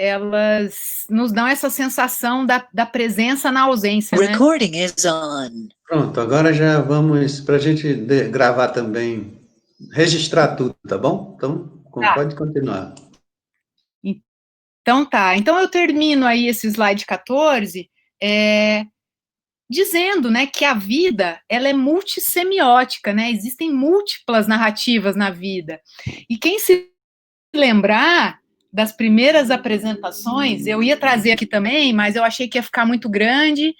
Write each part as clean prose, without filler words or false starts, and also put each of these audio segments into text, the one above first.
elas nos dão essa sensação da presença na ausência, né? Recording is on. Pronto, agora já vamos, para a gente gravar também, registrar tudo, tá bom? Então, pode continuar. Então tá, então eu termino aí esse slide 14, dizendo, né, que a vida, ela é multissemiótica, né, existem múltiplas narrativas na vida, e quem se lembrar das primeiras apresentações, eu ia trazer aqui também, mas eu achei que ia ficar muito grande,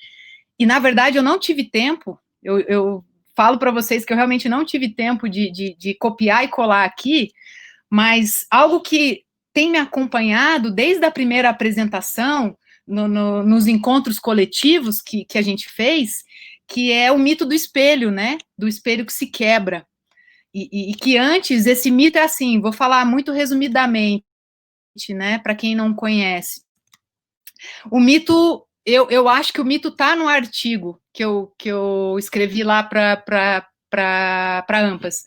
e na verdade eu não tive tempo, eu falo para vocês que eu realmente não tive tempo de copiar e colar aqui, mas algo que tem me acompanhado desde a primeira apresentação, nos encontros coletivos que a gente fez, que é o mito do espelho, né? Do espelho que se quebra. E que antes, esse mito é assim, vou falar muito resumidamente, né? Para quem não conhece. O mito, eu acho que o mito está no artigo que eu escrevi lá para AMPAS.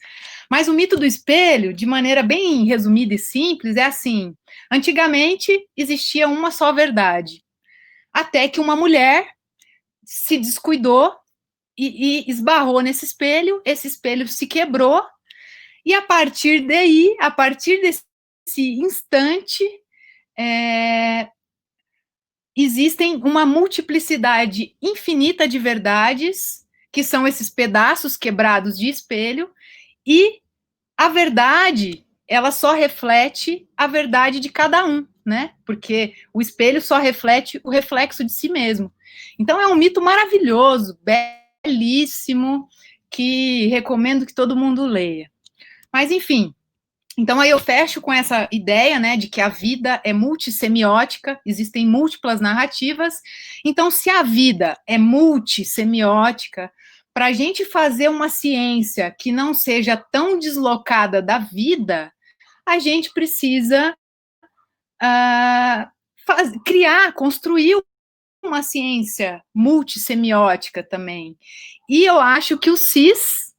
Mas o mito do espelho, de maneira bem resumida e simples, é assim: antigamente existia uma só verdade, até que uma mulher se descuidou e esbarrou nesse espelho, esse espelho se quebrou, e a partir daí, a partir desse instante, existem uma multiplicidade infinita de verdades, que são esses pedaços quebrados de espelho, e a verdade, ela só reflete a verdade de cada um, né? Porque o espelho só reflete o reflexo de si mesmo. Então é um mito maravilhoso, belíssimo, que recomendo que todo mundo leia. Mas enfim, então aí eu fecho com essa ideia, né, de que a vida é multissemiótica, existem múltiplas narrativas. Então, se a vida é multissemiótica, para a gente fazer uma ciência que não seja tão deslocada da vida, a gente precisa construir uma ciência multissemiótica também. E eu acho que o CIS,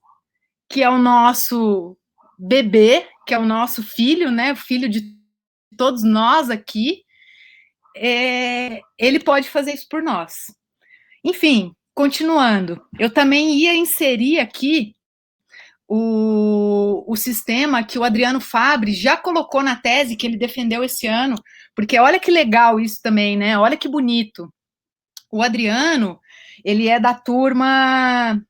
que é o nosso bebê, que é o nosso filho, né, o filho de todos nós aqui, ele pode fazer isso por nós. Enfim, continuando, eu também ia inserir aqui o sistema que o Adriano Fabri já colocou na tese que ele defendeu esse ano, porque olha que legal isso também, né? Olha que bonito. O Adriano, ele é da turma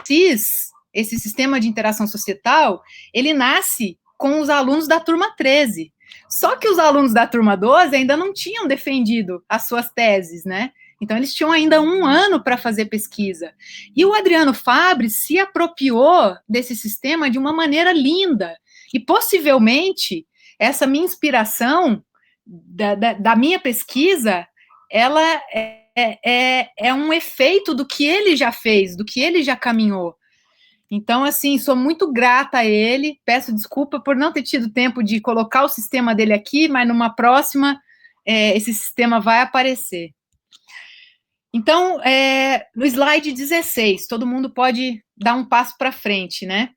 CIS, esse sistema de interação societal, ele nasce com os alunos da turma 13. Só que os alunos da turma 12 ainda não tinham defendido as suas teses, né? Então, eles tinham ainda um ano para fazer pesquisa. E o Adriano Fabri se apropriou desse sistema de uma maneira linda. E, possivelmente, essa minha inspiração da minha pesquisa, ela é um efeito do que ele já fez, do que ele já caminhou. Então, assim, sou muito grata a ele, peço desculpa por não ter tido tempo de colocar o sistema dele aqui, mas numa próxima, esse sistema vai aparecer. Então, no slide 16, todo mundo pode dar um passo para frente, né?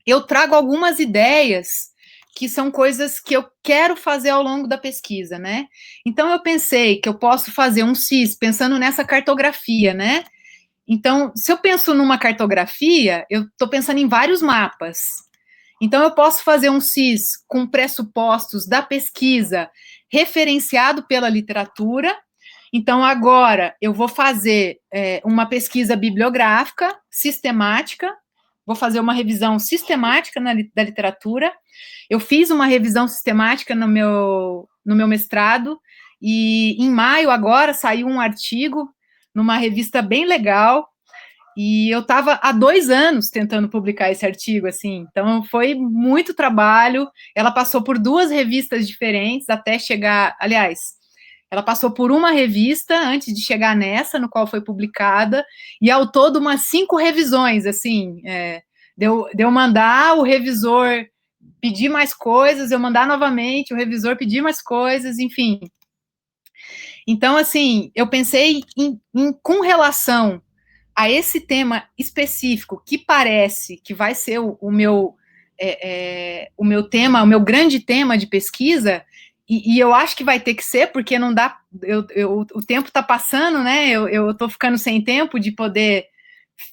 Eu trago algumas ideias que são coisas que eu quero fazer ao longo da pesquisa, né? Então, eu pensei que eu posso fazer um CIS, pensando nessa cartografia, né? Então, se eu penso numa cartografia, eu estou pensando em vários mapas. Então, eu posso fazer um CIS com pressupostos da pesquisa referenciado pela literatura. Então, agora, eu vou fazer uma pesquisa bibliográfica sistemática, vou fazer uma revisão sistemática da literatura. Eu fiz uma revisão sistemática no meu mestrado, e em maio agora saiu um artigo numa revista bem legal, e eu estava há 2 anos tentando publicar esse artigo, assim, então foi muito trabalho. Ela passou por 2 revistas diferentes até chegar, aliás, ela passou por uma revista antes de chegar nessa, no qual foi publicada, e ao todo umas 5 revisões, assim, deu mandar o revisor pedir mais coisas, eu mandar novamente, o revisor pedir mais coisas, enfim. Então, assim, eu pensei com relação a esse tema específico, que parece que vai ser o meu tema, o meu grande tema de pesquisa, e eu acho que vai ter que ser, porque não dá, o tempo está passando, né? Eu estou ficando sem tempo de poder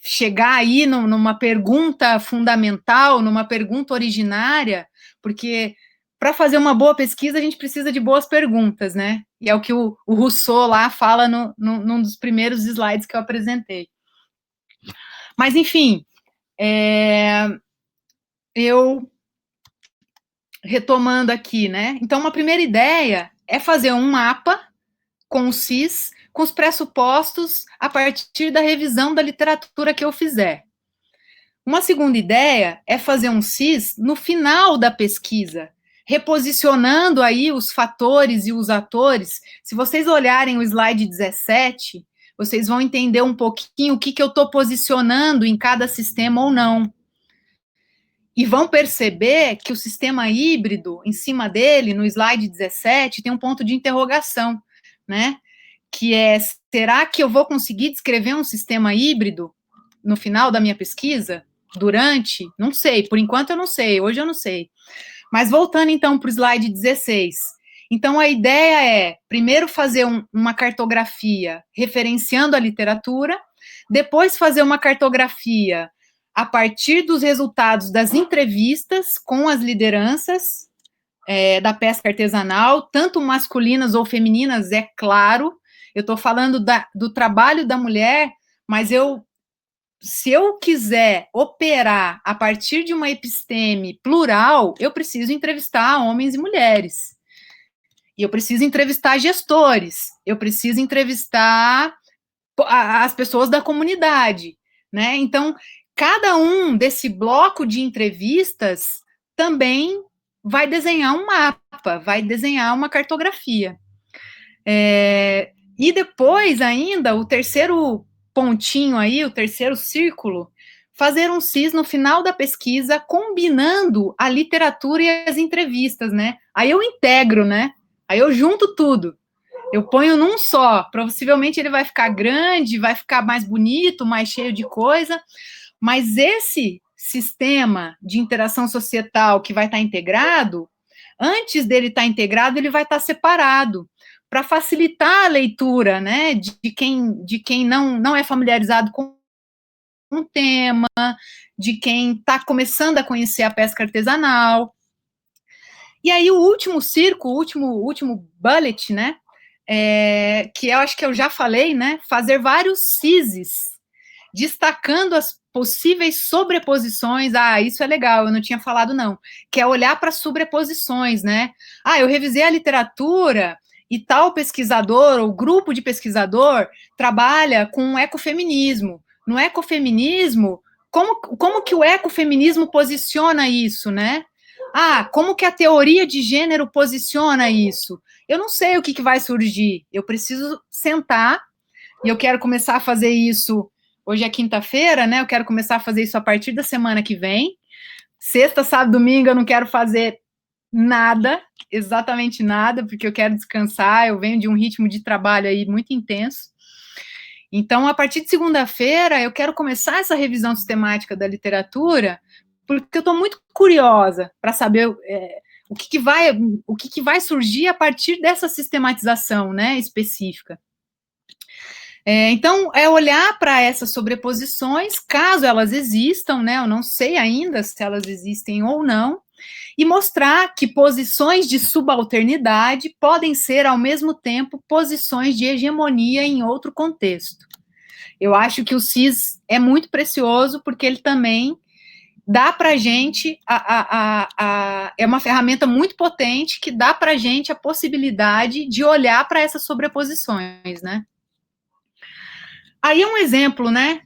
chegar aí numa pergunta fundamental, numa pergunta originária, porque para fazer uma boa pesquisa a gente precisa de boas perguntas, né? E é o que o Rousseau lá fala num dos primeiros slides que eu apresentei. Mas, enfim, eu retomando aqui, né? Então, uma primeira ideia é fazer um mapa com o CIS, com os pressupostos a partir da revisão da literatura que eu fizer. Uma segunda ideia é fazer um CIS no final da pesquisa, reposicionando aí os fatores e os atores. Se vocês olharem o slide 17, vocês vão entender um pouquinho o que eu estou posicionando em cada sistema ou não. E vão perceber que o sistema híbrido, em cima dele, no slide 17, tem um ponto de interrogação, né? Que é, será que eu vou conseguir descrever um sistema híbrido no final da minha pesquisa? Durante? Não sei, por enquanto eu não sei, hoje eu não sei. Mas voltando então para o slide 16. Então a ideia é, primeiro fazer uma cartografia referenciando a literatura, depois fazer uma cartografia a partir dos resultados das entrevistas com as lideranças da pesca artesanal, tanto masculinas ou femininas, é claro. Eu estou falando do trabalho da mulher, mas se eu quiser operar a partir de uma episteme plural, eu preciso entrevistar homens e mulheres. E eu preciso entrevistar gestores, eu preciso entrevistar as pessoas da comunidade, né? Então, cada um desse bloco de entrevistas também vai desenhar um mapa, vai desenhar uma cartografia. E depois ainda, o terceiro pontinho aí, o terceiro círculo, fazer um CIS no final da pesquisa, combinando a literatura e as entrevistas, né? Aí eu integro, né? Aí eu junto tudo. Eu ponho num só, possivelmente ele vai ficar grande, vai ficar mais bonito, mais cheio de coisa, mas esse sistema de interação societal que vai estar integrado, antes dele estar integrado, ele vai estar separado, para facilitar a leitura, né, de quem não é familiarizado com um tema, de quem está começando a conhecer a pesca artesanal. E aí o último círculo, o último bullet, né, que eu acho que eu já falei, né, fazer vários CISes, destacando as possíveis sobreposições. Ah, isso é legal, eu não tinha falado não, que é olhar para sobreposições, né? Ah, eu revisei a literatura e tal pesquisador ou grupo de pesquisador trabalha com ecofeminismo. No ecofeminismo, como que o ecofeminismo posiciona isso, né? Ah, como que a teoria de gênero posiciona isso? Eu não sei o que vai surgir. Eu preciso sentar, e eu quero começar a fazer isso. Hoje é quinta-feira, né? Eu quero começar a fazer isso a partir da semana que vem. Sexta, sábado, domingo eu não quero fazer nada, exatamente nada, porque eu quero descansar. Eu venho de um ritmo de trabalho aí muito intenso. Então, a partir de segunda-feira, eu quero começar essa revisão sistemática da literatura, porque eu estou muito curiosa para saber o que vai surgir a partir dessa sistematização, né, específica. Então, é olhar para essas sobreposições, caso elas existam, né, eu não sei ainda se elas existem ou não, e mostrar que posições de subalternidade podem ser, ao mesmo tempo, posições de hegemonia em outro contexto. Eu acho que o CIS é muito precioso, porque ele também dá para a gente, é uma ferramenta muito potente que dá para a gente a possibilidade de olhar para essas sobreposições, né? Aí é um exemplo, né?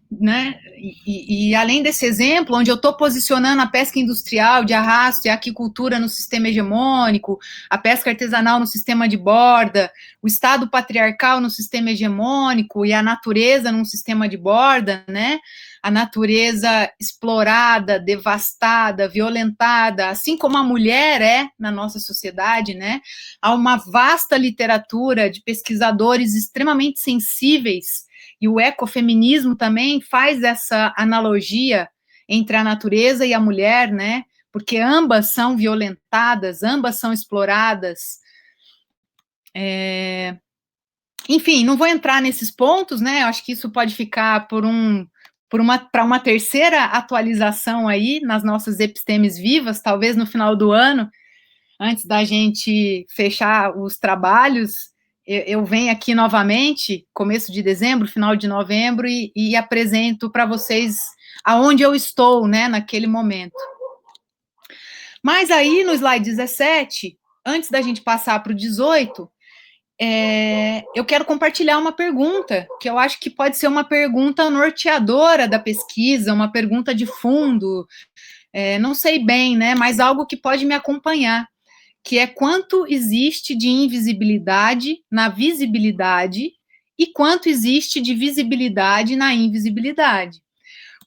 E além desse exemplo, onde eu estou posicionando a pesca industrial de arrasto e a aquicultura no sistema hegemônico, a pesca artesanal no sistema de borda, o Estado patriarcal no sistema hegemônico e a natureza num sistema de borda, né? A natureza explorada, devastada, violentada, assim como a mulher é na nossa sociedade, né? Há uma vasta literatura de pesquisadores extremamente sensíveis, e o ecofeminismo também faz essa analogia entre a natureza e a mulher, né? Porque ambas são violentadas, ambas são exploradas. Enfim, não vou entrar nesses pontos, né? Acho que isso pode ficar para uma terceira atualização aí nas nossas epistemes vivas, talvez no final do ano, antes da gente fechar os trabalhos, eu venho aqui novamente, começo de dezembro, final de novembro, e apresento para vocês aonde eu estou, né, naquele momento. Mas aí, no slide 17, antes da gente passar para o 18, eu quero compartilhar uma pergunta, que eu acho que pode ser uma pergunta norteadora da pesquisa, uma pergunta de fundo, não sei bem, né, mas algo que pode me acompanhar, que é quanto existe de invisibilidade na visibilidade e quanto existe de visibilidade na invisibilidade.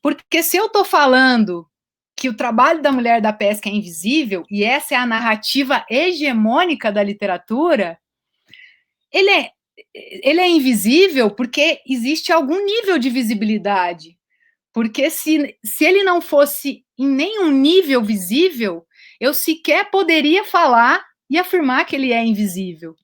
Porque se eu estou falando que o trabalho da mulher da pesca é invisível, e essa é a narrativa hegemônica da literatura, ele é invisível porque existe algum nível de visibilidade. Porque se ele não fosse em nenhum nível visível, eu sequer poderia falar e afirmar que ele é invisível.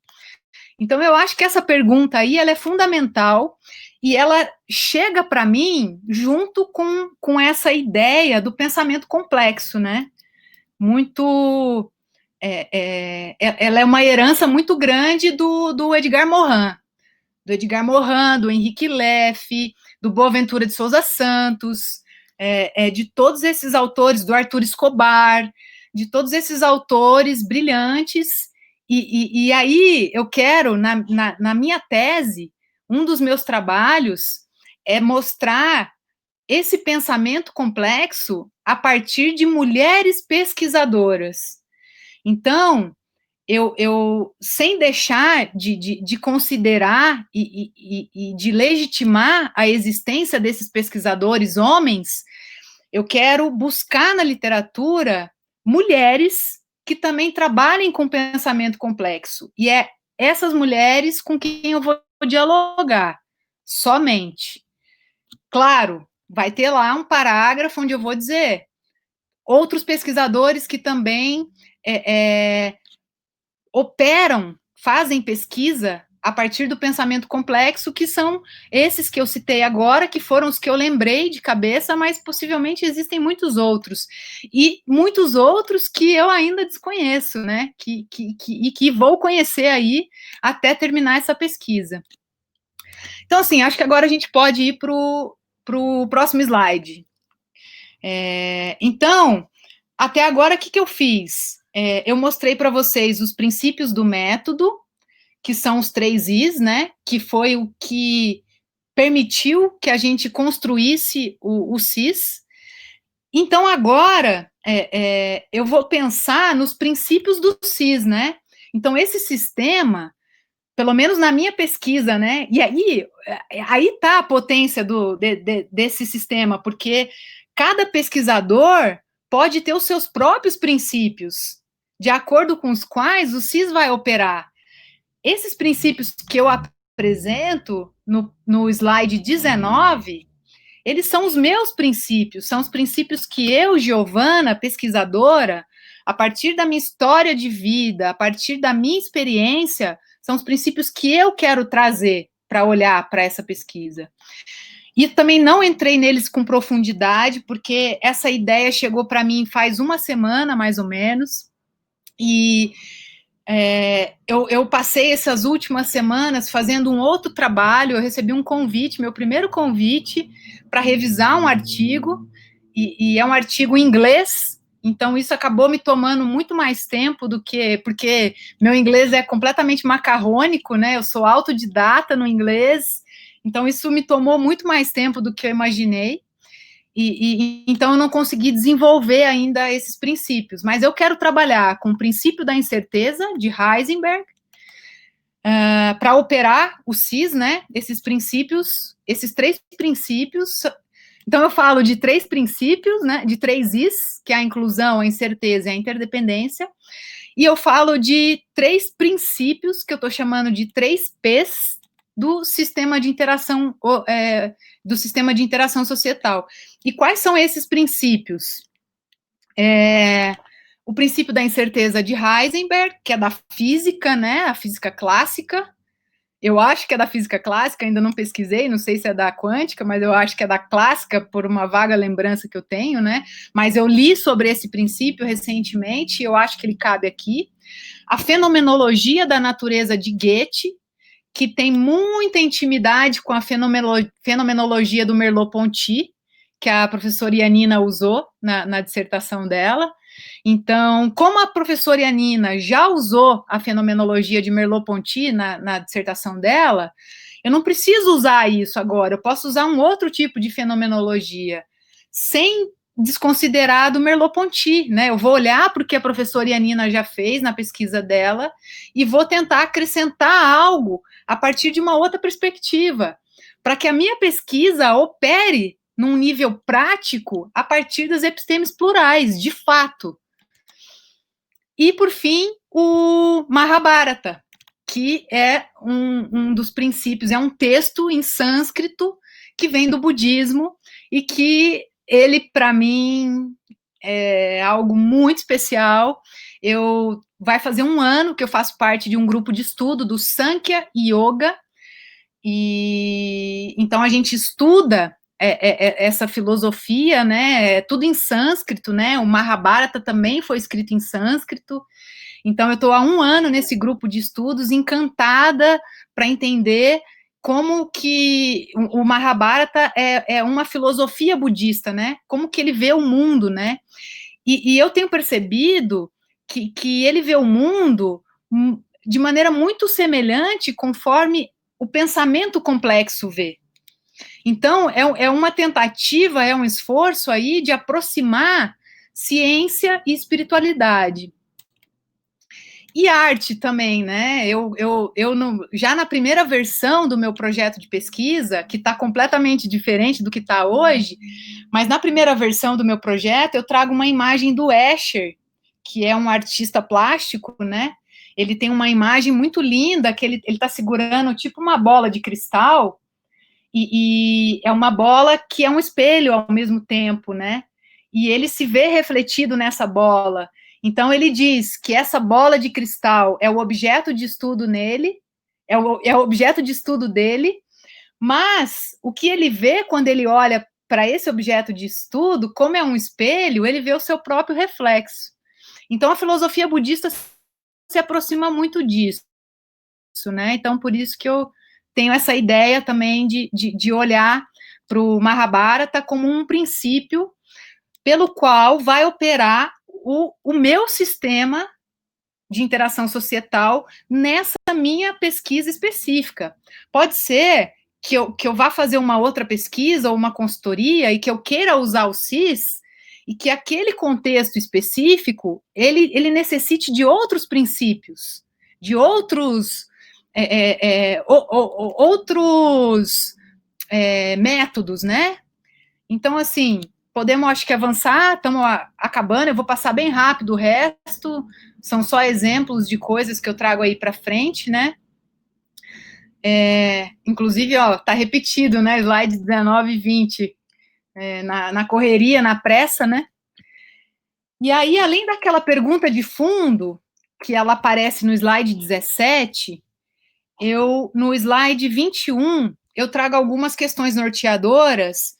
Então, eu acho que essa pergunta aí, ela é fundamental, e ela chega para mim junto com essa ideia do pensamento complexo, né? Muito... ela é uma herança muito grande do Edgar Morin, do Henrique Leffe, do Boaventura de Souza Santos, de todos esses autores, do Arthur Escobar, de todos esses autores brilhantes. E aí eu quero, na minha tese, um dos meus trabalhos é mostrar esse pensamento complexo a partir de mulheres pesquisadoras. Então, eu sem deixar de considerar e de legitimar a existência desses pesquisadores homens, eu quero buscar na literatura mulheres que também trabalhem com pensamento complexo. E é essas mulheres com quem eu vou dialogar, somente. Claro, vai ter lá um parágrafo onde eu vou dizer outros pesquisadores que também operam, fazem pesquisa a partir do pensamento complexo, que são esses que eu citei agora, que foram os que eu lembrei de cabeça, mas possivelmente existem muitos outros. E muitos outros que eu ainda desconheço, né? Que vou conhecer aí até terminar essa pesquisa. Então, assim, acho que agora a gente pode ir para o próximo slide. Então, até agora, o que eu fiz? Eu mostrei para vocês os princípios do método, que são os 3 Is, né? Que foi o que permitiu que a gente construísse o CIS. Então, agora, eu vou pensar nos princípios do CIS, né? Então, esse sistema, pelo menos na minha pesquisa, né? E aí está a potência desse sistema, porque cada pesquisador pode ter os seus próprios princípios, de acordo com os quais o CIS vai operar. Esses princípios que eu apresento no slide 19, eles são os meus princípios, são os princípios que eu, Giovana, pesquisadora, a partir da minha história de vida, a partir da minha experiência, são os princípios que eu quero trazer para olhar para essa pesquisa. E também não entrei neles com profundidade, porque essa ideia chegou para mim faz uma semana, mais ou menos, e eu passei essas últimas semanas fazendo um outro trabalho. Eu recebi um convite, meu primeiro convite, para revisar um artigo, e é um artigo em inglês, então isso acabou me tomando muito mais tempo do que, porque meu inglês é completamente macarrônico, né, eu sou autodidata no inglês, então isso me tomou muito mais tempo do que eu imaginei, então eu não consegui desenvolver ainda esses princípios, mas eu quero trabalhar com o princípio da incerteza, de Heisenberg, para operar o CIS, né, esses princípios, esses 3 princípios. Então eu falo de 3 princípios, né, de 3 Is, que é a inclusão, a incerteza e a interdependência, e eu falo de 3 princípios, que eu estou chamando de 3 Ps, do sistema de interação, societal. E quais são esses princípios? o princípio da incerteza de Heisenberg, que é da física, né, a física clássica. Eu acho que é da física clássica, ainda não pesquisei, não sei se é da quântica, mas eu acho que é da clássica, por uma vaga lembrança que eu tenho, né? Mas eu li sobre esse princípio recentemente, e eu acho que ele cabe aqui. A fenomenologia da natureza de Goethe, que tem muita intimidade com a fenomenologia do Merleau-Ponty, que a professora Ianina usou na dissertação dela. Então, como a professora Ianina já usou a fenomenologia de Merleau-Ponty na dissertação dela, eu não preciso usar isso agora, eu posso usar um outro tipo de fenomenologia, sem desconsiderar do Merleau-Ponty, né? Eu vou olhar para o que a professora Ianina já fez na pesquisa dela e vou tentar acrescentar algo a partir de uma outra perspectiva, para que a minha pesquisa opere num nível prático a partir das epistemes plurais, de fato. E, por fim, o Mahabharata, que é um dos princípios, é um texto em sânscrito que vem do budismo e que ele, para mim, é algo muito especial. Vai fazer um ano que eu faço parte de um grupo de estudo do Sankhya Yoga, e então a gente estuda essa filosofia, né? É tudo em sânscrito, né? O Mahabharata também foi escrito em sânscrito. Então eu estou há um ano nesse grupo de estudos, encantada para entender como que o Mahabharata é uma filosofia budista, né? Como que ele vê o mundo, né? E eu tenho percebido que ele vê o mundo de maneira muito semelhante conforme o pensamento complexo vê. Então, é uma tentativa, é um esforço aí de aproximar ciência e espiritualidade. E arte também, né? Já na primeira versão do meu projeto de pesquisa, que está completamente diferente do que está hoje, mas na primeira versão do meu projeto, eu trago uma imagem do Escher, que é um artista plástico, né? Ele tem uma imagem muito linda, que ele está segurando tipo uma bola de cristal, e é uma bola que é um espelho ao mesmo tempo, né? E ele se vê refletido nessa bola. Então ele diz que essa bola de cristal é o objeto de estudo nele, é o objeto de estudo dele, mas o que ele vê quando ele olha para esse objeto de estudo, como é um espelho, ele vê o seu próprio reflexo. Então a filosofia budista se aproxima muito disso, né? Então por isso que eu tenho essa ideia também de olhar para o Mahabharata como um princípio pelo qual vai operar o meu sistema de interação societal nessa minha pesquisa específica. Pode ser que eu vá fazer uma outra pesquisa ou uma consultoria e que eu queira usar o CIS e que aquele contexto específico, ele necessite de outros princípios, de outros métodos, né? Então, assim, podemos, acho que, avançar, estamos acabando, eu vou passar bem rápido o resto, são só exemplos de coisas que eu trago aí para frente, né? Inclusive, ó, tá repetido, né? Slide 19 e 20, na correria, na pressa, né? E aí, além daquela pergunta de fundo, que ela aparece no slide 17, no slide 21, eu trago algumas questões norteadoras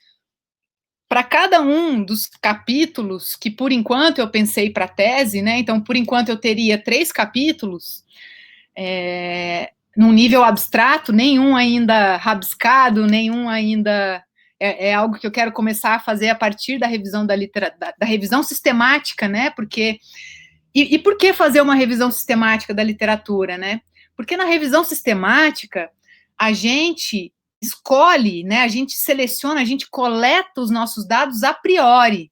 para cada um dos capítulos que, por enquanto, eu pensei para a tese, né? Então, por enquanto, eu teria 3 capítulos, num nível abstrato, nenhum ainda rabiscado, nenhum ainda... É algo que eu quero começar a fazer a partir da revisão da revisão sistemática, né? Porque... E por que fazer uma revisão sistemática da literatura, né? Porque na revisão sistemática, a gente escolhe, né, a gente seleciona, a gente coleta os nossos dados a priori,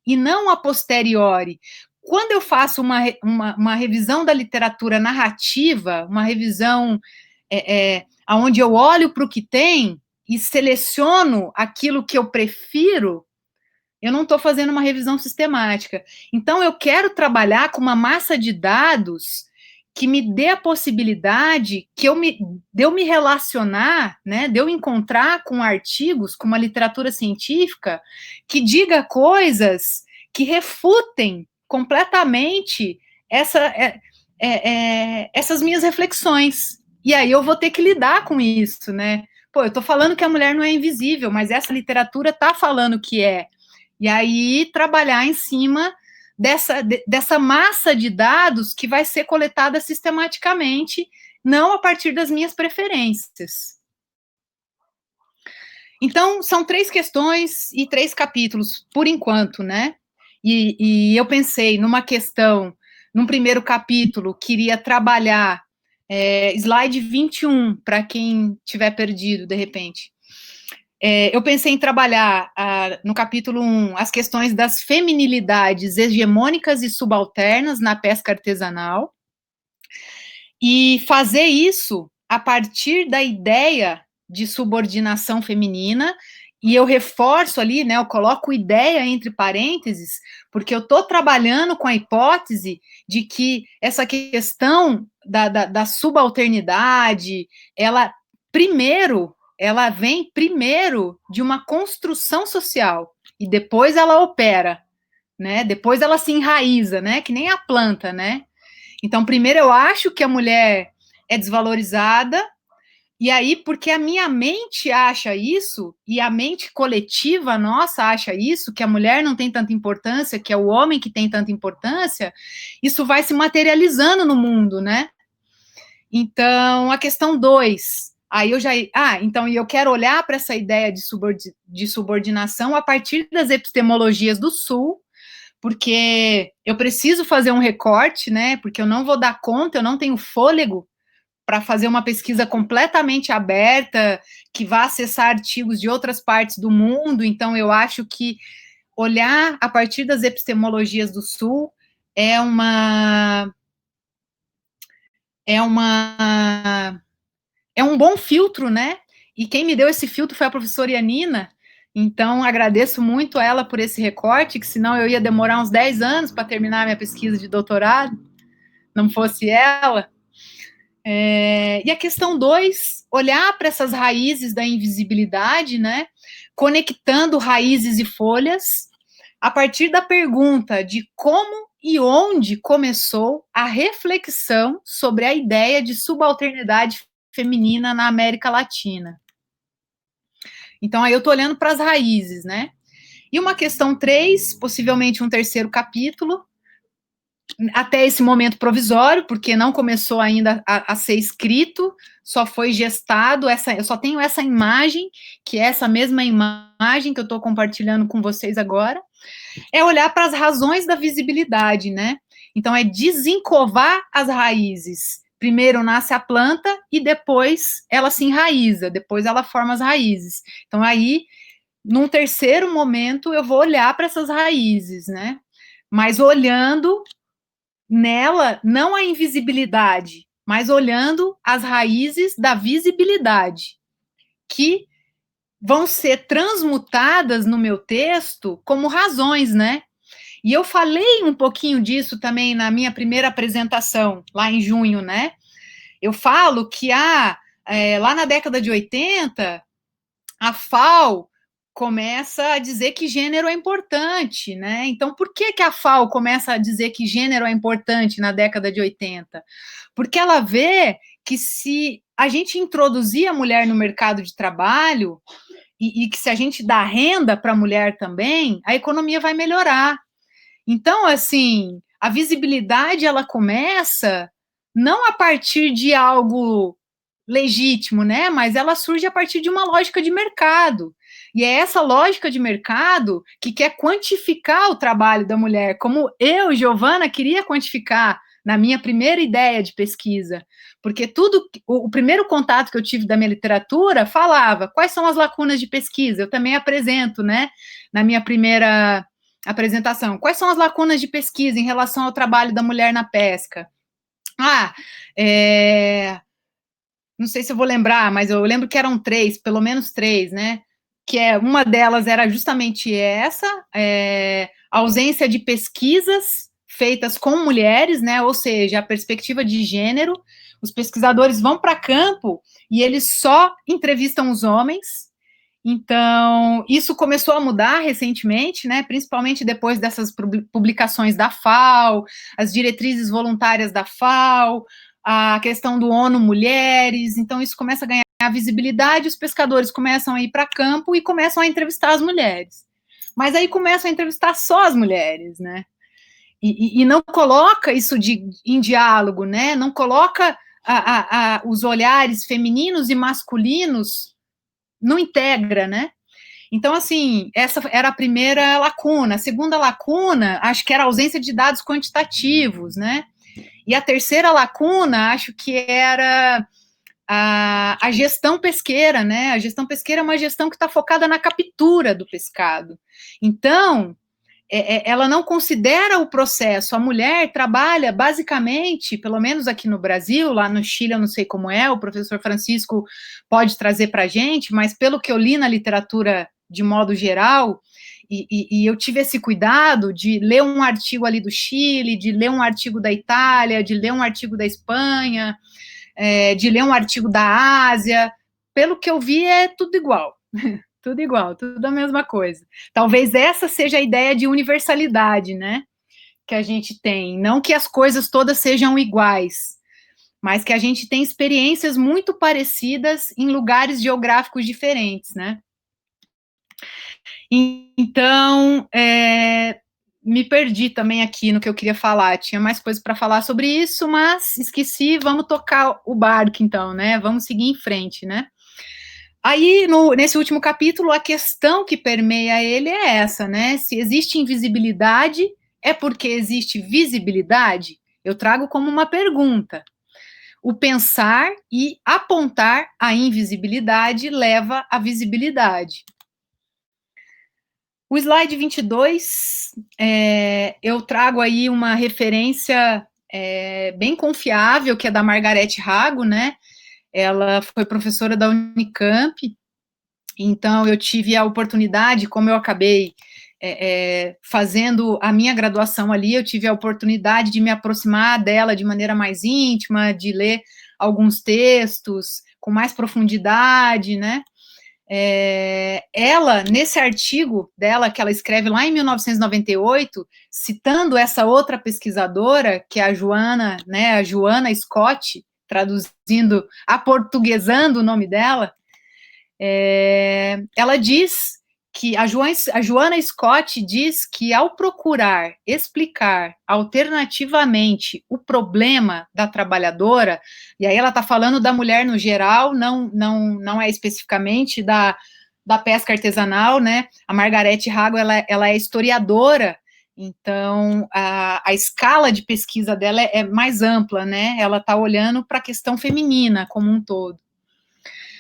e não a posteriori. Quando eu faço uma revisão da literatura narrativa, uma revisão onde eu olho para o que tem e seleciono aquilo que eu prefiro, eu não estou fazendo uma revisão sistemática. Então, eu quero trabalhar com uma massa de dados que me dê a possibilidade de eu me relacionar, né, de eu encontrar com artigos, com uma literatura científica que diga coisas que refutem completamente essas minhas reflexões. E aí eu vou ter que lidar com isso, né? Pô, eu estou falando que a mulher não é invisível, mas essa literatura está falando que é. E aí trabalhar em cima dessa massa de dados que vai ser coletada sistematicamente, não a partir das minhas preferências. Então, são 3 questões e 3 capítulos, por enquanto, né? E eu pensei numa questão, num primeiro capítulo, queria trabalhar slide 21, para quem tiver perdido, de repente. Eu pensei em trabalhar, no capítulo 1, as questões das feminilidades hegemônicas e subalternas na pesca artesanal, e fazer isso a partir da ideia de subordinação feminina, e eu reforço ali, né, eu coloco ideia entre parênteses, porque eu estou trabalhando com a hipótese de que essa questão da subalternidade, ela vem primeiro de uma construção social, e depois ela opera, né, depois ela se enraiza, né, que nem a planta, né. Então, primeiro eu acho que a mulher é desvalorizada, e aí, porque a minha mente acha isso, e a mente coletiva nossa acha isso, que a mulher não tem tanta importância, que é o homem que tem tanta importância, isso vai se materializando no mundo, né? Então, a questão 2, aí eu já... então, eu quero olhar para essa ideia de subordinação a partir das epistemologias do Sul, porque eu preciso fazer um recorte, né? Porque eu não vou dar conta, eu não tenho fôlego para fazer uma pesquisa completamente aberta, que vá acessar artigos de outras partes do mundo. Então, eu acho que olhar a partir das epistemologias do Sul é um bom filtro, né? E quem me deu esse filtro foi a professora Yanina. Então, agradeço muito a ela por esse recorte, que senão eu ia demorar uns 10 anos para terminar minha pesquisa de doutorado, não fosse ela. E a questão 2, olhar para essas raízes da invisibilidade, né? Conectando raízes e folhas, a partir da pergunta de como e onde começou a reflexão sobre a ideia de subalternidade feminina na América Latina. Então, aí eu estou olhando para as raízes, né? E uma questão 3, possivelmente um terceiro capítulo, até esse momento provisório, porque não começou ainda a ser escrito, só foi gestado, eu só tenho essa imagem, que é essa mesma imagem que eu estou compartilhando com vocês agora, é olhar para as razões da visibilidade, né? Então, é desencovar as raízes. Primeiro nasce a planta e depois ela se enraiza, depois ela forma as raízes. Então, aí, num terceiro momento, eu vou olhar para essas raízes, né? Mas olhando nela, não a invisibilidade, mas olhando as raízes da visibilidade, que vão ser transmutadas no meu texto como razões, né? E eu falei um pouquinho disso também na minha primeira apresentação, lá em junho, né? Eu falo que lá na década de 80, a FAO começa a dizer que gênero é importante, né? Então, por que a FAO começa a dizer que gênero é importante na década de 80? Porque ela vê que se a gente introduzir a mulher no mercado de trabalho, e que se a gente dá renda para a mulher também, a economia vai melhorar. Então, assim, a visibilidade, ela começa não a partir de algo legítimo, né? Mas ela surge a partir de uma lógica de mercado. E é essa lógica de mercado que quer quantificar o trabalho da mulher, como eu, Giovana, queria quantificar na minha primeira ideia de pesquisa. Porque o primeiro contato que eu tive da minha literatura falava quais são as lacunas de pesquisa. Eu também apresento, né, na minha primeira apresentação, quais são as lacunas de pesquisa em relação ao trabalho da mulher na pesca. Não sei se eu vou lembrar, mas eu lembro que eram 3, pelo menos 3, né? Que uma delas era justamente essa, a ausência de pesquisas feitas com mulheres, né? Ou seja, a perspectiva de gênero. Os pesquisadores vão para campo e eles só entrevistam os homens, Então, isso começou a mudar recentemente, né, principalmente depois dessas publicações da FAO, as diretrizes voluntárias da FAO, a questão do ONU Mulheres, então isso começa a ganhar visibilidade, os pescadores começam a ir para campo e começam a entrevistar as mulheres. Mas aí começam a entrevistar só as mulheres, né, e não coloca isso em diálogo, né, não coloca os olhares femininos e masculinos, não integra, né. Então, assim, essa era a primeira lacuna. A segunda lacuna, acho que era a ausência de dados quantitativos, né? E a terceira lacuna, acho que era a gestão pesqueira, né? A gestão pesqueira é uma gestão que está focada na captura do pescado. Então, ela não considera o processo. A mulher trabalha basicamente, pelo menos aqui no Brasil, lá no Chile eu não sei como é, o professor Francisco pode trazer para a gente, mas pelo que eu li na literatura de modo geral, e eu tive esse cuidado de ler um artigo ali do Chile, de ler um artigo da Itália, de ler um artigo da Espanha, de ler um artigo da Ásia, pelo que eu vi é tudo igual. Tudo igual, tudo a mesma coisa. Talvez essa seja a ideia de universalidade, né, que a gente tem. Não que as coisas todas sejam iguais, mas que a gente tem experiências muito parecidas em lugares geográficos diferentes, né. Então, me perdi também aqui no que eu queria falar. Tinha mais coisas para falar sobre isso, mas esqueci. Vamos tocar o barco, então, né? Vamos seguir em frente, né? Aí, nesse último capítulo, a questão que permeia ele é essa, né? Se existe invisibilidade, é porque existe visibilidade? Eu trago como uma pergunta. O pensar e apontar a invisibilidade leva à visibilidade. O slide 22, eu trago aí uma referência bem confiável, que é da Margarete Rago, né? Ela foi professora da Unicamp, então eu tive a oportunidade, como eu acabei fazendo a minha graduação ali, eu tive a oportunidade de me aproximar dela de maneira mais íntima, de ler alguns textos com mais profundidade, né? Ela, nesse artigo dela, que ela escreve lá em 1998, citando essa outra pesquisadora, que é a Joana, né, a Joana Scott, traduzindo, aportuguesando o nome dela, ela diz que a Joana Scott diz que ao procurar explicar alternativamente o problema da trabalhadora, e aí ela está falando da mulher no geral, não é especificamente da pesca artesanal, né? A Margarete Rago, ela é historiadora, então a escala de pesquisa dela é mais ampla, né? Ela está olhando para a questão feminina como um todo.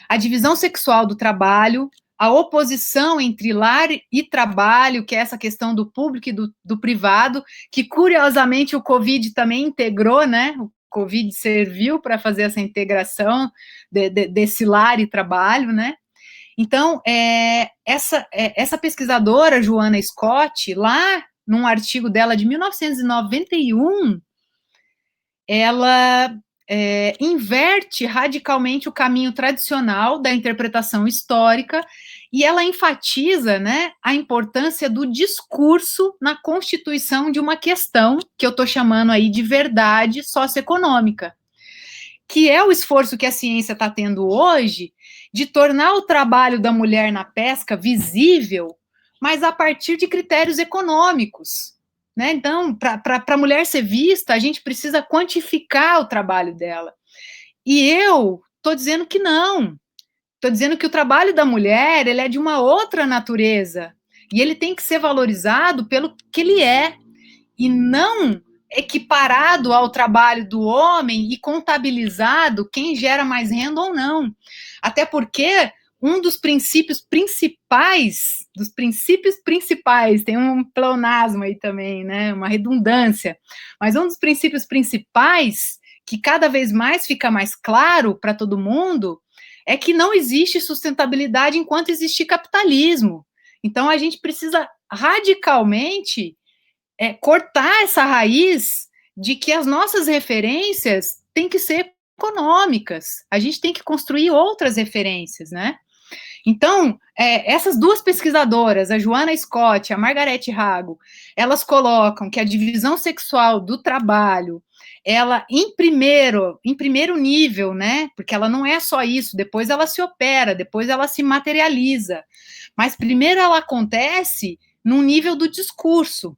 A divisão sexual do trabalho, a oposição entre lar e trabalho, que é essa questão do público e do privado, que curiosamente o Covid também integrou, né? O Covid serviu para fazer essa integração desse lar e trabalho, né? Então, essa pesquisadora, Joana Scott, lá num artigo dela de 1991, ela inverte radicalmente o caminho tradicional da interpretação histórica e ela enfatiza, né, a importância do discurso na constituição de uma questão que eu estou chamando aí de verdade socioeconômica, que é o esforço que a ciência está tendo hoje de tornar o trabalho da mulher na pesca visível, mas a partir de critérios econômicos. Né? Então, para a mulher ser vista, a gente precisa quantificar o trabalho dela. E eu estou dizendo que não. Estou dizendo que o trabalho da mulher ele é de uma outra natureza. E ele tem que ser valorizado pelo que ele é. E não equiparado ao trabalho do homem e contabilizado quem gera mais renda ou não. Até porque um dos princípios principais, tem um pleonasmo aí também, né, uma redundância, mas um dos princípios principais, que cada vez mais fica mais claro para todo mundo, é que não existe sustentabilidade enquanto existir capitalismo. Então, a gente precisa radicalmente cortar essa raiz de que as nossas referências têm que ser econômicas. A gente tem que construir outras referências, né? Então, essas duas pesquisadoras, a Joanna Scott e a Margaret Rago, elas colocam que a divisão sexual do trabalho, ela, em primeiro nível, né, porque ela não é só isso, depois ela se opera, depois ela se materializa, mas primeiro ela acontece no nível do discurso.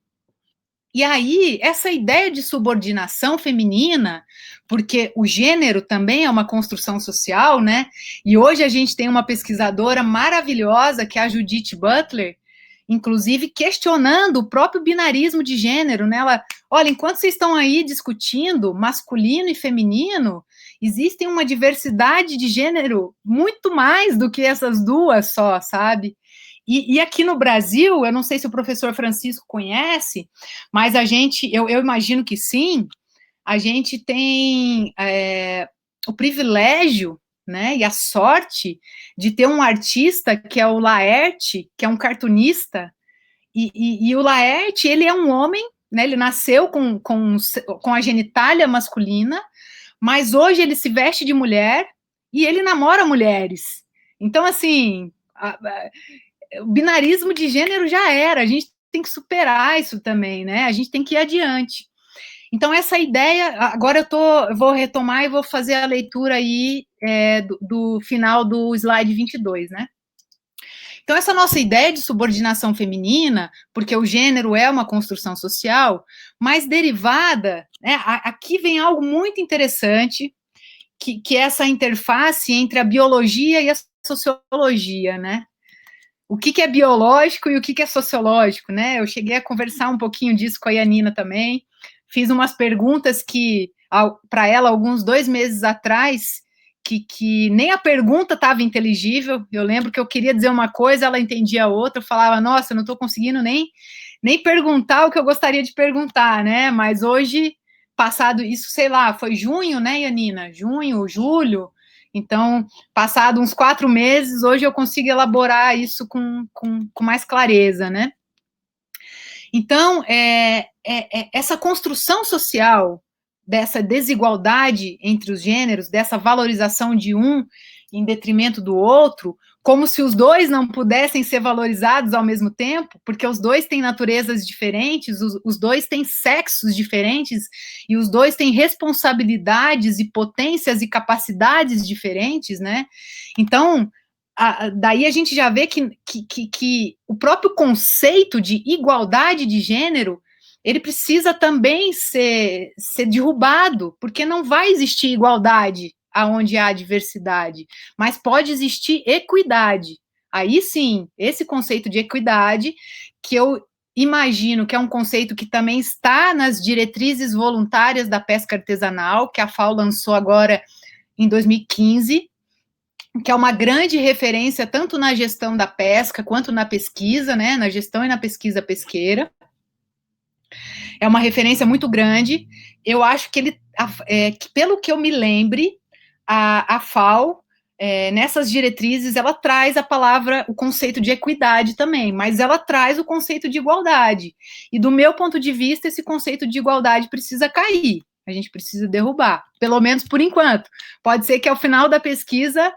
E aí, essa ideia de subordinação feminina, porque o gênero também é uma construção social, né? E hoje a gente tem uma pesquisadora maravilhosa, que é a Judith Butler, inclusive questionando o próprio binarismo de gênero, né? Ela, olha, enquanto vocês estão aí discutindo masculino e feminino, existe uma diversidade de gênero muito mais do que essas duas só, sabe? E aqui no Brasil, eu não sei se o professor Francisco conhece, mas eu imagino que sim, a gente tem o privilégio, né, e a sorte de ter um artista que é o Laerte, que é um cartunista, e o Laerte, ele é um homem, né, ele nasceu com a genitália masculina, mas hoje ele se veste de mulher e ele namora mulheres. Então, assim, o binarismo de gênero já era, a gente tem que superar isso também, né? A gente tem que ir adiante. Então, essa ideia, agora eu vou retomar e vou fazer a leitura aí do final do slide 22, né? Então, essa nossa ideia de subordinação feminina, porque o gênero é uma construção social, mas derivada, né, aqui vem algo muito interessante, que é essa interface entre a biologia e a sociologia, né? O que é biológico e o que é sociológico, né? Eu cheguei a conversar um pouquinho disso com a Yanina também, fiz umas perguntas para ela, alguns 2 meses atrás, que nem a pergunta estava inteligível. Eu lembro que eu queria dizer uma coisa, ela entendia outra, eu falava, nossa, não estou conseguindo nem perguntar o que eu gostaria de perguntar, né? Mas hoje, passado isso, sei lá, foi junho, né, Yanina? Junho, julho. Então, passado uns 4 meses, hoje eu consigo elaborar isso com mais clareza, né? Então, essa construção social dessa desigualdade entre os gêneros, dessa valorização de um em detrimento do outro, como se os dois não pudessem ser valorizados ao mesmo tempo, porque os dois têm naturezas diferentes, os dois têm sexos diferentes, e os dois têm responsabilidades e potências e capacidades diferentes, né? Então, daí a gente já vê que o próprio conceito de igualdade de gênero, ele precisa também ser derrubado, porque não vai existir igualdade aonde há diversidade, mas pode existir equidade. Aí sim, esse conceito de equidade, que eu imagino que é um conceito que também está nas diretrizes voluntárias da pesca artesanal, que a FAO lançou agora em 2015, que é uma grande referência tanto na gestão da pesca quanto na pesquisa, né, na gestão e na pesquisa pesqueira. É uma referência muito grande. Eu acho que que pelo que eu me lembre, a FAO, nessas diretrizes, ela traz o conceito de equidade também, mas ela traz o conceito de igualdade. E do meu ponto de vista, esse conceito de igualdade precisa cair. A gente precisa derrubar, pelo menos por enquanto. Pode ser que ao final da pesquisa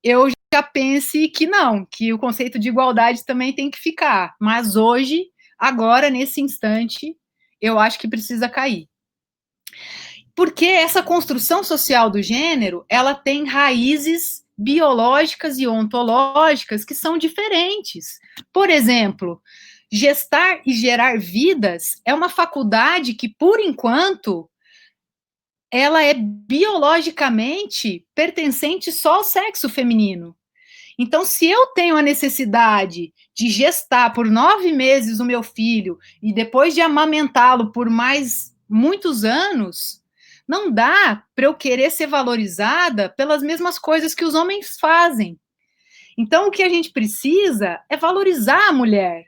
eu já pense que não, que o conceito de igualdade também tem que ficar. Mas hoje, agora, nesse instante, eu acho que precisa cair. Porque essa construção social do gênero, ela tem raízes biológicas e ontológicas que são diferentes. Por exemplo, gestar e gerar vidas é uma faculdade que, por enquanto, ela é biologicamente pertencente só ao sexo feminino. Então, se eu tenho a necessidade de gestar por 9 meses o meu filho e depois de amamentá-lo por mais muitos anos, não dá para eu querer ser valorizada pelas mesmas coisas que os homens fazem. Então, o que a gente precisa é valorizar a mulher,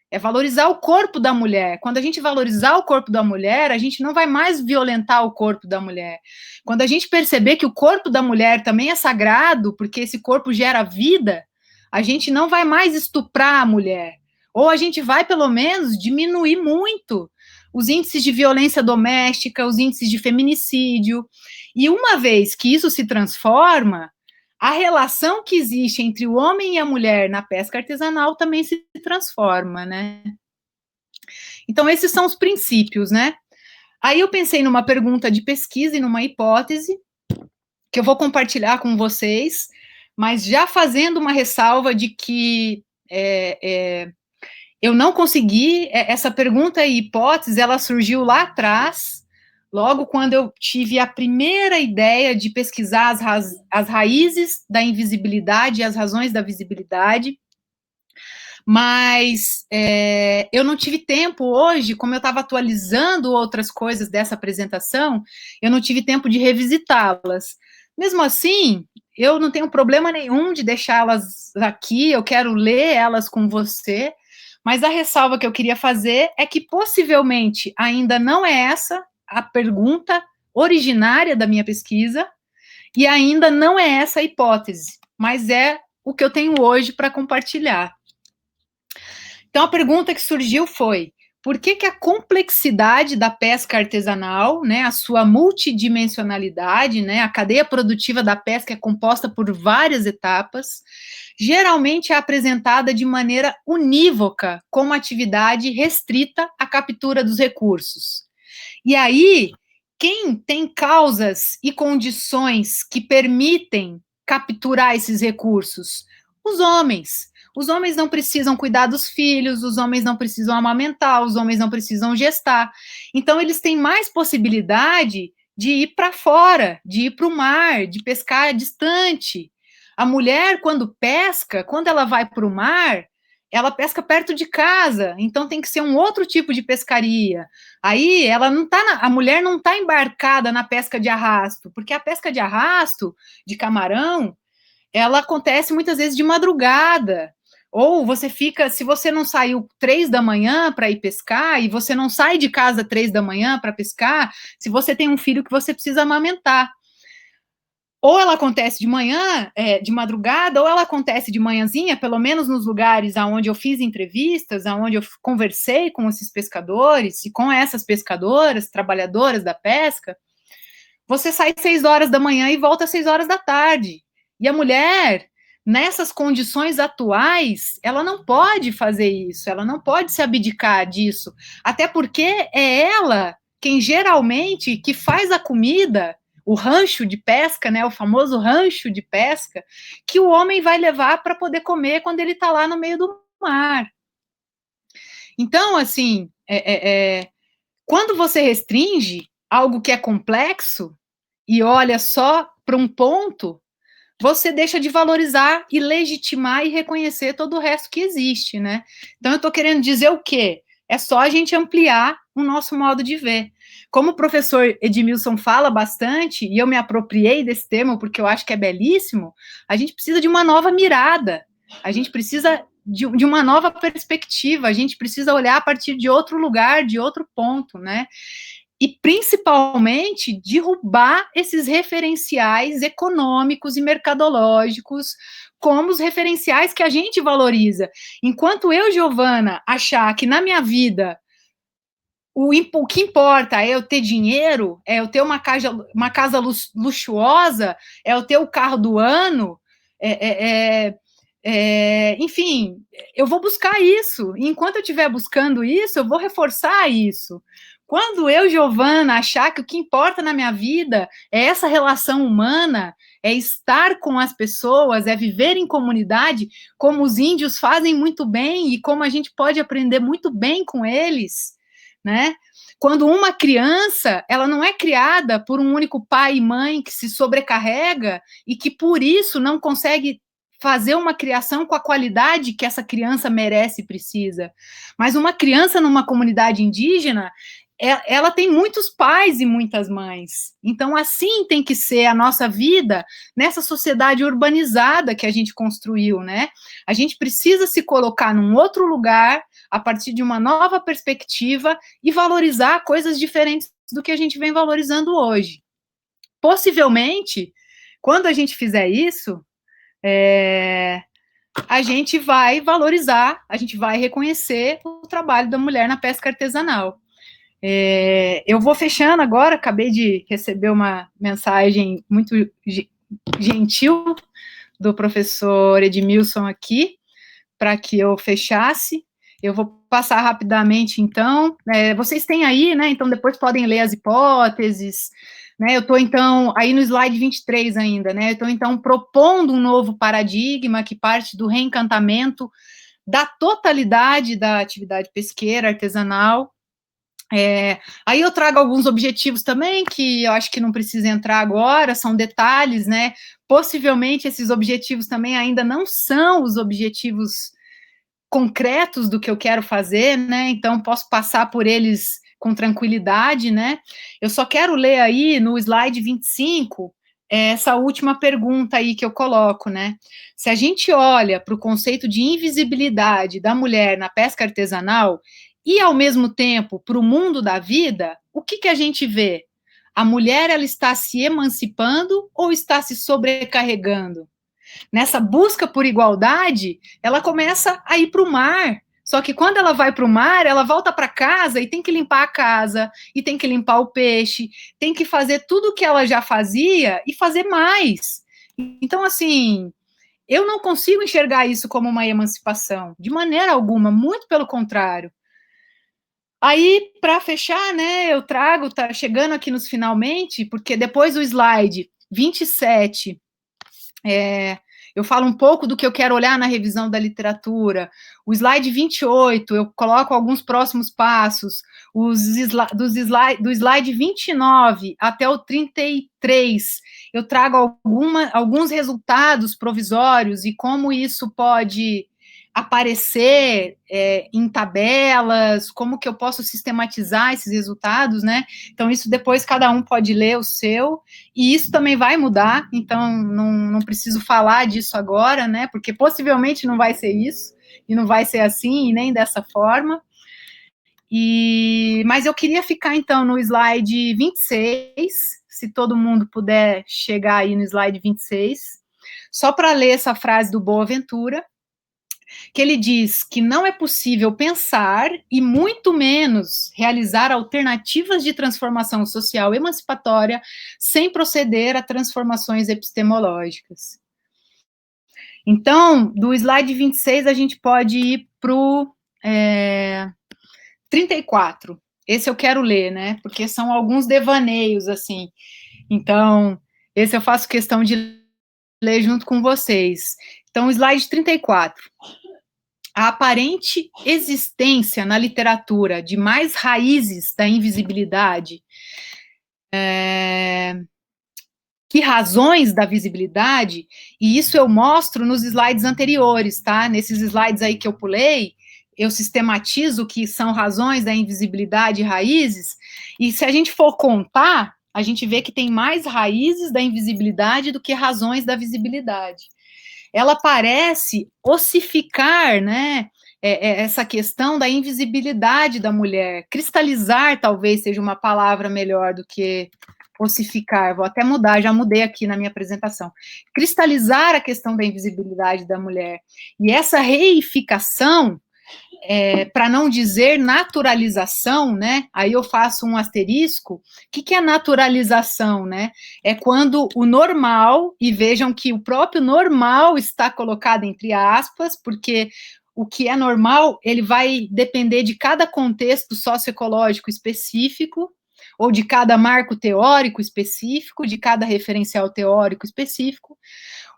é valorizar o corpo da mulher. Quando a gente valorizar o corpo da mulher, a gente não vai mais violentar o corpo da mulher. Quando a gente perceber que o corpo da mulher também é sagrado, porque esse corpo gera vida, a gente não vai mais estuprar a mulher. Ou a gente vai, pelo menos, diminuir muito os índices de violência doméstica, os índices de feminicídio. E uma vez que isso se transforma, a relação que existe entre o homem e a mulher na pesca artesanal também se transforma, né? Então, esses são os princípios, né? Aí eu pensei numa pergunta de pesquisa e numa hipótese, que eu vou compartilhar com vocês, mas já fazendo uma ressalva de que eu não consegui, essa pergunta e hipótese, ela surgiu lá atrás, logo quando eu tive a primeira ideia de pesquisar as raízes da invisibilidade e as razões da visibilidade, mas eu não tive tempo hoje, como eu estava atualizando outras coisas dessa apresentação, eu não tive tempo de revisitá-las. Mesmo assim, eu não tenho problema nenhum de deixá-las aqui, eu quero ler elas com você, mas a ressalva que eu queria fazer é que possivelmente ainda não é essa a pergunta originária da minha pesquisa, e ainda não é essa a hipótese, mas é o que eu tenho hoje para compartilhar. Então, a pergunta que surgiu foi: por que a complexidade da pesca artesanal, né, a sua multidimensionalidade, né, a cadeia produtiva da pesca é composta por várias etapas, geralmente é apresentada de maneira unívoca, como atividade restrita à captura dos recursos? E aí, quem tem causas e condições que permitem capturar esses recursos? Os homens. Os homens não precisam cuidar dos filhos, os homens não precisam amamentar, os homens não precisam gestar. Então, eles têm mais possibilidade de ir para fora, de ir para o mar, de pescar distante. A mulher, quando pesca, quando ela vai para o mar, ela pesca perto de casa, então tem que ser um outro tipo de pescaria. Aí ela não tá, a mulher não está embarcada na pesca de arrasto, porque a pesca de arrasto, de camarão, ela acontece muitas vezes de madrugada. Ou você fica, se você não saiu 3 da manhã para ir pescar, e você não sai de casa 3 da manhã para pescar, se você tem um filho que você precisa amamentar. Ou ela acontece de manhã, de madrugada, ou ela acontece de manhãzinha, pelo menos nos lugares onde eu fiz entrevistas, onde eu conversei com esses pescadores e com essas pescadoras, trabalhadoras da pesca, você sai 6 horas da manhã e volta às 6 horas da tarde. E a mulher, nessas condições atuais, ela não pode fazer isso, ela não pode se abdicar disso, até porque é ela quem geralmente que faz a comida, o rancho de pesca, né, o famoso rancho de pesca, que o homem vai levar para poder comer quando ele está lá no meio do mar. Então, assim, quando você restringe algo que é complexo e olha só para um ponto, você deixa de valorizar e legitimar e reconhecer todo o resto que existe, né? Então, eu estou querendo dizer o quê? É só a gente ampliar o nosso modo de ver. Como o professor Edmilson fala bastante, e eu me apropriei desse tema porque eu acho que é belíssimo, a gente precisa de uma nova mirada, a gente precisa de uma nova perspectiva, a gente precisa olhar a partir de outro lugar, de outro ponto, né? E, principalmente, derrubar esses referenciais econômicos e mercadológicos como os referenciais que a gente valoriza. Enquanto eu, Giovana, achar que na minha vida o que importa é eu ter dinheiro, é eu ter uma casa luxuosa, é eu ter o carro do ano, enfim, eu vou buscar isso. E enquanto eu estiver buscando isso, eu vou reforçar isso. Quando eu, Giovana, achar que o que importa na minha vida é essa relação humana, é estar com as pessoas, é viver em comunidade, como os índios fazem muito bem e como a gente pode aprender muito bem com eles, né? Quando uma criança, ela não é criada por um único pai e mãe que se sobrecarrega e que por isso não consegue fazer uma criação com a qualidade que essa criança merece e precisa. Mas uma criança numa comunidade indígena, ela tem muitos pais e muitas mães. Então, assim tem que ser a nossa vida nessa sociedade urbanizada que a gente construiu, né? A gente precisa se colocar num outro lugar, a partir de uma nova perspectiva, e valorizar coisas diferentes do que a gente vem valorizando hoje. Possivelmente, quando a gente fizer isso, a gente vai valorizar, a gente vai reconhecer o trabalho da mulher na pesca artesanal. Eu vou fechando agora, acabei de receber uma mensagem muito gentil do professor Edmilson aqui, para que eu fechasse. Eu vou passar rapidamente, então. Vocês têm aí, né? Então, depois podem ler as hipóteses, né? Eu estou, então, aí no slide 23 ainda, né? Eu estou, então, propondo um novo paradigma que parte do reencantamento da totalidade da atividade pesqueira artesanal. Aí eu trago alguns objetivos também, que eu acho que não precisa entrar agora, são detalhes, né? Possivelmente esses objetivos também ainda não são os objetivos concretos do que eu quero fazer, né? Então posso passar por eles com tranquilidade, né? Eu só quero ler aí no slide 25 essa última pergunta aí que eu coloco, né? Se a gente olha para o conceito de invisibilidade da mulher na pesca artesanal e, ao mesmo tempo, para o mundo da vida, o que a gente vê? A mulher, ela está se emancipando ou está se sobrecarregando? Nessa busca por igualdade, ela começa a ir para o mar. Só que quando ela vai para o mar, ela volta para casa e tem que limpar a casa, e tem que limpar o peixe, tem que fazer tudo o que ela já fazia e fazer mais. Então, assim, eu não consigo enxergar isso como uma emancipação, de maneira alguma, muito pelo contrário. Aí, para fechar, né, eu trago, tá chegando aqui nos finalmente, porque depois do slide 27, eu falo um pouco do que eu quero olhar na revisão da literatura. O slide 28, eu coloco alguns próximos passos. Do slide 29 até o 33, eu trago alguns resultados provisórios e como isso pode aparecer em tabelas, como que eu posso sistematizar esses resultados, né? Então, isso depois cada um pode ler o seu, e isso também vai mudar, então não preciso falar disso agora, né? Porque possivelmente não vai ser isso, e não vai ser assim, e nem dessa forma. Mas eu queria ficar, então, no slide 26, se todo mundo puder chegar aí no slide 26, só para ler essa frase do Boaventura, que ele diz que não é possível pensar e muito menos realizar alternativas de transformação social emancipatória sem proceder a transformações epistemológicas. Então, do slide 26, a gente pode ir para o 34. Esse eu quero ler, né? Porque são alguns devaneios, assim. Então, esse eu faço questão de ler junto com vocês. Então, slide 34. A aparente existência na literatura de mais raízes da invisibilidade que razões da visibilidade, e isso eu mostro nos slides anteriores, tá? Nesses slides aí que eu pulei, eu sistematizo que são razões da invisibilidade e raízes, e se a gente for contar, a gente vê que tem mais raízes da invisibilidade do que razões da visibilidade. Ela parece ossificar, né, essa questão da invisibilidade da mulher. Cristalizar talvez seja uma palavra melhor do que ossificar. Vou até mudar, já mudei aqui na minha apresentação. Cristalizar a questão da invisibilidade da mulher. E essa reificação, para não dizer naturalização, né? Aí eu faço um asterisco. O que é naturalização, né? É quando o normal, e vejam que o próprio normal está colocado entre aspas, porque o que é normal, ele vai depender de cada contexto socioecológico específico, ou de cada marco teórico específico, de cada referencial teórico específico.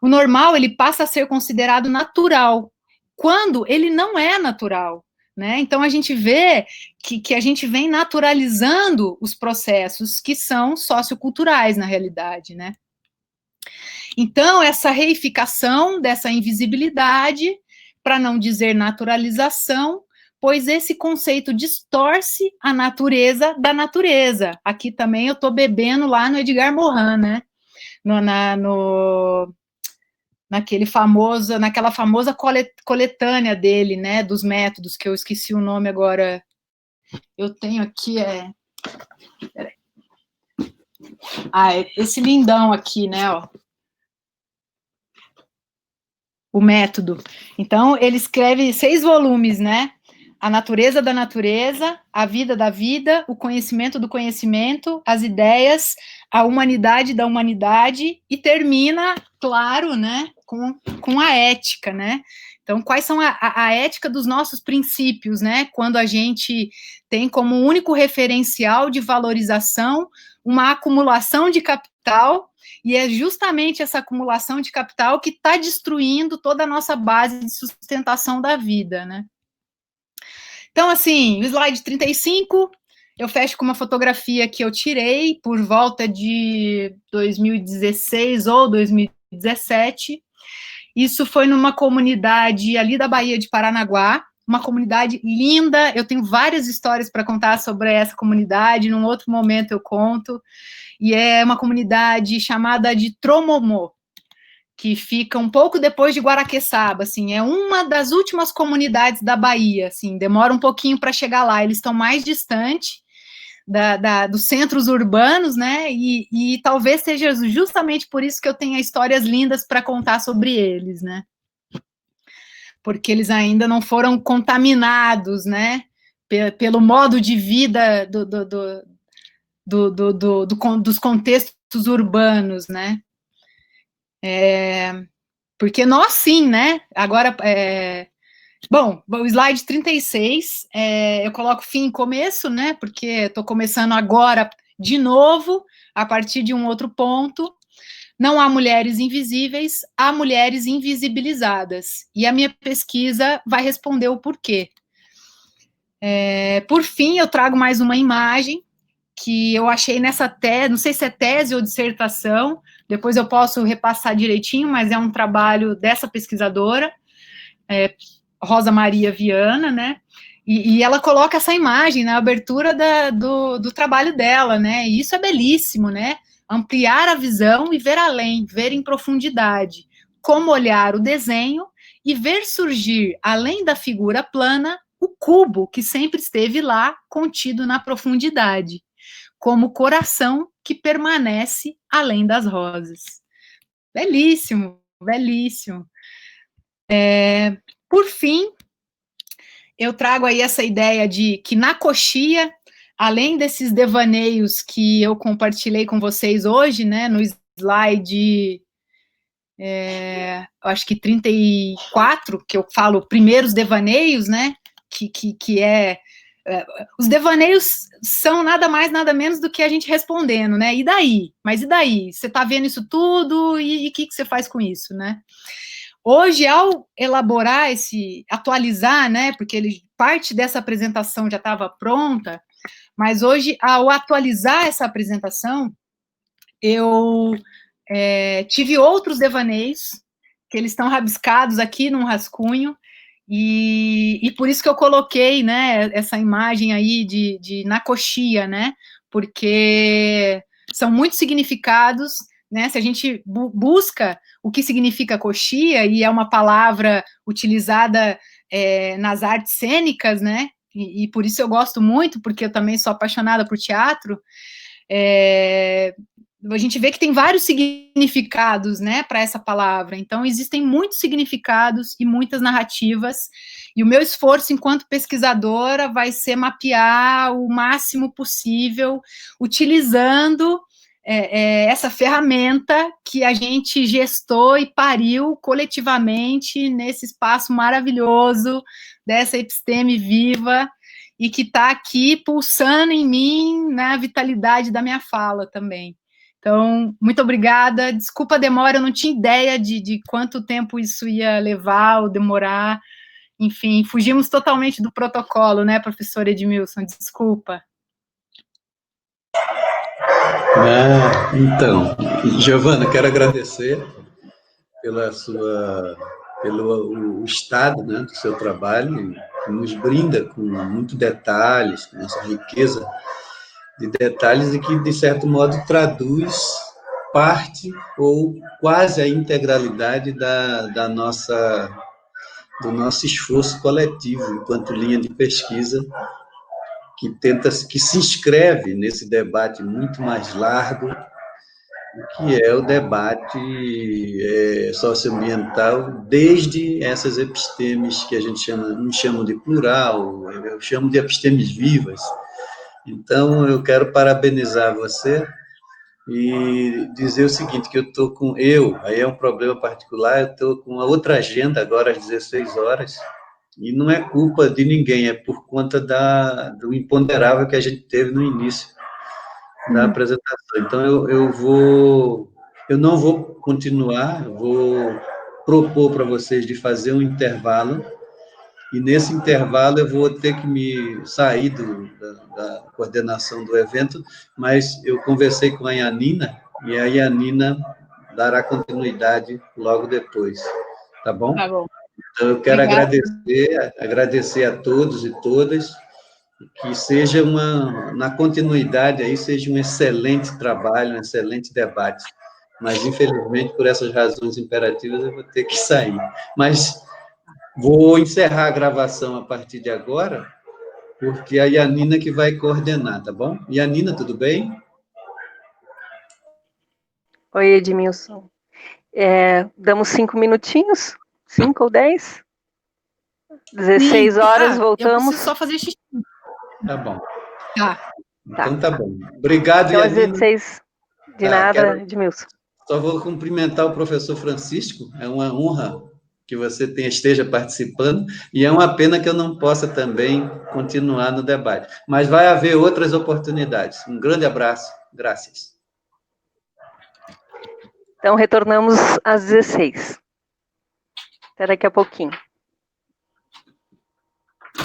O normal, ele passa a ser considerado natural, quando ele não é natural, né? Então, a gente vê que a gente vem naturalizando os processos que são socioculturais, na realidade, né? Então, essa reificação dessa invisibilidade, para não dizer naturalização, pois esse conceito distorce a natureza da natureza. Aqui também eu estou bebendo lá no Edgar Morin, né? Naquela famosa coletânea dele, né, dos métodos, que eu esqueci o nome agora. Eu tenho aqui, esse lindão aqui, né, ó. O método. Então, ele escreve 6 volumes, né? A natureza da natureza, a vida da vida, o conhecimento do conhecimento, as ideias, a humanidade da humanidade, e termina, claro, né, com a ética, né? Então, quais são a ética dos nossos princípios, né? Quando a gente tem como único referencial de valorização uma acumulação de capital, e é justamente essa acumulação de capital que está destruindo toda a nossa base de sustentação da vida, né? Então, assim, o slide 35, eu fecho com uma fotografia que eu tirei por volta de 2016 ou 2017. Isso foi numa comunidade ali da Baía de Paranaguá, uma comunidade linda. Eu tenho várias histórias para contar sobre essa comunidade, num outro momento eu conto. E é uma comunidade chamada de Tromomô, que fica um pouco depois de Guaraqueçaba, assim, é uma das últimas comunidades da Bahia, assim, demora um pouquinho para chegar lá, eles estão mais distante dos centros urbanos, né, e talvez seja justamente por isso que eu tenho histórias lindas para contar sobre eles, né, porque eles ainda não foram contaminados, né, pelo modo de vida dos contextos urbanos, né. Porque nós sim, né? Agora, bom, o slide 36, eu coloco fim e começo, né? Porque estou começando agora de novo, a partir de um outro ponto. Não há mulheres invisíveis, há mulheres invisibilizadas. E a minha pesquisa vai responder o porquê. Por fim, eu trago mais uma imagem que eu achei nessa tese, não sei se é tese ou dissertação, depois eu posso repassar direitinho, mas é um trabalho dessa pesquisadora, Rosa Maria Viana, né, e ela coloca essa imagem na abertura do trabalho dela, né, e isso é belíssimo, né, ampliar a visão e ver além, ver em profundidade, como olhar o desenho e ver surgir, além da figura plana, o cubo que sempre esteve lá, contido na profundidade, como coração que permanece além das rosas. Belíssimo, belíssimo. Por fim, eu trago aí essa ideia de que na coxia, além desses devaneios que eu compartilhei com vocês hoje, né, no slide, acho que 34, que eu falo primeiros devaneios, né, que os devaneios são nada mais, nada menos do que a gente respondendo, né? E daí? Mas e daí? Você está vendo isso tudo e o que você faz com isso, né? Hoje, ao elaborar atualizar, né? Porque parte dessa apresentação já estava pronta, mas hoje, ao atualizar essa apresentação, eu tive outros devaneios que eles estão rabiscados aqui num rascunho. E por isso que eu coloquei, né, essa imagem aí de na coxia, né, porque são muitos significados, né, se a gente busca o que significa coxia, e é uma palavra utilizada nas artes cênicas, né, e por isso eu gosto muito, porque eu também sou apaixonada por teatro, a gente vê que tem vários significados, né, para essa palavra. Então, existem muitos significados e muitas narrativas, e o meu esforço enquanto pesquisadora vai ser mapear o máximo possível, utilizando essa ferramenta que a gente gestou e pariu coletivamente nesse espaço maravilhoso dessa episteme viva, e que está aqui pulsando em mim na vitalidade da minha fala também. Então, muito obrigada. Desculpa a demora, eu não tinha ideia de quanto tempo isso ia levar ou demorar. Enfim, fugimos totalmente do protocolo, né, professor Edmilson? Desculpa. Então, Giovana, quero agradecer pelo estado, né, do seu trabalho, que nos brinda com muitos detalhes, com essa riqueza de detalhes e que, de certo modo, traduz parte ou quase a integralidade do nosso esforço coletivo enquanto linha de pesquisa que se inscreve nesse debate muito mais largo, que é o debate socioambiental, desde essas epistemes que a gente não chama de plural, eu chamo de epistemes vivas. Então, eu quero parabenizar você e dizer o seguinte, que aí é um problema particular, eu estou com uma outra agenda agora às 16 horas, e não é culpa de ninguém, é por conta do imponderável que a gente teve no início da apresentação. Então, eu não vou continuar, eu vou propor para vocês de fazer um intervalo, e nesse intervalo eu vou ter que me sair da coordenação do evento, mas eu conversei com a Yanina, e a Yanina dará continuidade logo depois, tá bom? Tá bom. Então, eu quero Obrigada. agradecer a todos e todas, que seja na continuidade aí, seja um excelente trabalho, um excelente debate. Mas, infelizmente, por essas razões imperativas, eu vou ter que sair. Mas vou encerrar a gravação a partir de agora, porque é a Yanina que vai coordenar, tá bom? Yanina, tudo bem? Oi, Edmilson. Damos 5 minutinhos? 5 ou 10? 16 horas, voltamos. Eu preciso só fazer xixi. Tá bom. Tá. Então tá bom. Obrigado, então, Yanina. Às 16, de nada, Edmilson. Só vou cumprimentar o professor Francisco, é uma honra que você esteja participando, e é uma pena que eu não possa também continuar no debate. Mas vai haver outras oportunidades. Um grande abraço, graças. Então, retornamos às 16. Até daqui a pouquinho.